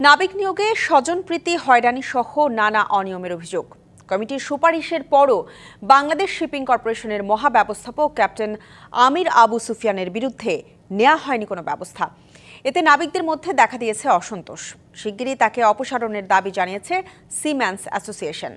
নাবিক নিয়োগে স্বজনপ্রীতি হয়রানি সহ নানা অনিয়মের অভিযোগ। কমিটির সুপারিশের পরও বাংলাদেশ শিপিং কর্পোরেশনের মহাব্যবস্থাপক ক্যাপ্টেন আমির আবু সুফিয়ানের বিরুদ্ধে নেওয়া হয়নি কোনো ব্যবস্থা। এতে নাবিকদের মধ্যে দেখা দিয়েছে অসন্তোষ। শিগগিরই তাকে অপসারণের দাবি জানিয়েছে সিম্যান্স অ্যাসোসিয়েশন।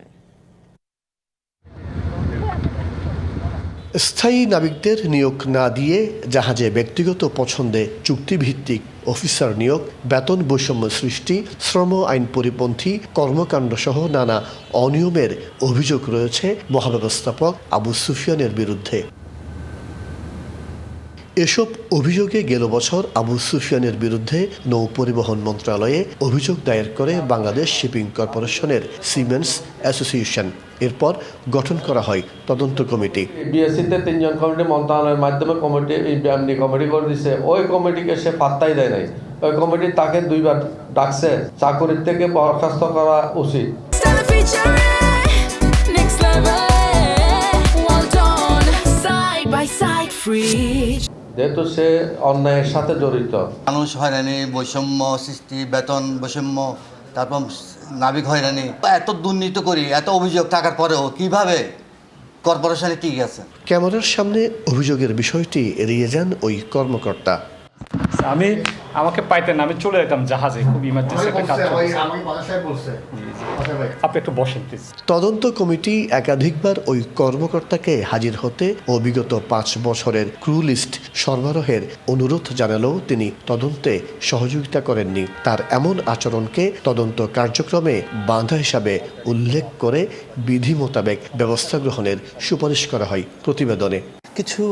স্থায়ী নাবিকদের নিয়োগ না দিয়ে জাহাজে ব্যক্তিগত পছন্দে চুক্তিভিত্তিক অফিসার নিয়োগ, বেতন বৈষম্য সৃষ্টি, শ্রম আইন পরিপন্থী কর্মকাণ্ড সহ নানা অনিয়মের অভিযোগ রয়েছে মহাব্যবস্থাপক আবু সুফিয়ানের বিরুদ্ধে। এসব অভিযোগে গেল বছর আবু সুফিয়ানের বিরুদ্ধে নৌ পরিবহন মন্ত্রণালয়ে অভিযোগ দায়ের করে বাংলাদেশ শিপিং কর্পোরেশনের সিমেন্স অ্যাসোসিয়েশন। এরপর গঠন করা হয় তদন্ত কমিটি। বিএসসিতে 3 জন কমিটি মন্ত্রণালয়ের মাধ্যমে কমিটি করে দিছে। ওই কমিটিকে সে পাত্তাই দেয় নাই। ওই কমিটি তাকে 2 বার ডাকছে, চাকরি থেকে বরখাস্ত করা উচিত। যেহেতু সে অন্যায়ের সাথে জড়িত। মানুষ হয়রানি, বৈষম্য সৃষ্টি, বেতন বৈষম্য, তারপর নাবিক হয়রানি, এত দুর্নীতি করি, এত অভিযোগ থাকার পরেও কিভাবে কর্পোরেশনে টিকে আছে? ক্যামেরার সামনে অভিযোগের বিষয়টি এড়িয়ে যান ওই কর্মকর্তা। আমাকে পাইতেন, আমি চলে যেতাম জাহাজে, খুব ইমার্জেন্সি একটা কাজ আপনি একটু বসেন প্লিজ। তদন্ত কমিটি একাধিকবার ওই কর্মকর্তাকে হাজির হতে ও বিগত 5 বছরের ক্রু লিস্ট সরবরাহের অনুরোধ জানালেও তিনি তদন্তে সহযোগিতা করেননি। তার এমন আচরণকে তদন্ত কার্যক্রমে বাধা হিসাবে উল্লেখ করে বিধি মোতাবেক ব্যবস্থা গ্রহণের সুপারিশ করা হয় প্রতিবেদনে। কিছু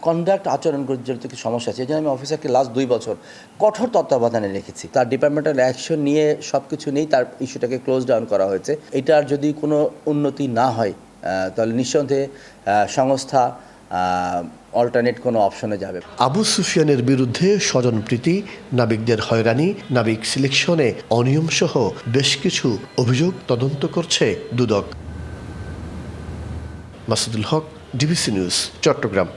কন্ডাক্ট আচরণ জড়িত কিছু সমস্যা আছে, এই জন্য আমি অফিসারকে লাস্ট 2 বছর কঠোর তত্ত্বাবধানে রেখেছি। তার ডিপার্টমেন্টাল অ্যাকশন নিয়ে সব কিছু নিয়েই তার ইস্যুটাকে ক্লোজ ডাউন করা হয়েছে। এটার যদি কোনো উন্নতি না হয় তাহলে নিঃসন্দেহে সংস্থা অল্টারনেট কোনো অপশনে যাবে। আবু সুফিয়ানের বিরুদ্ধে স্বজনপ্রীতি, নাবিকদের হয়রানি, নাবিক সিলেকশনে অনিয়ম সহ বেশ কিছু অভিযোগ তদন্ত করছে দুদক। মাসুদুল হক, ডিবিসি নিউজ, চট্টগ্রাম।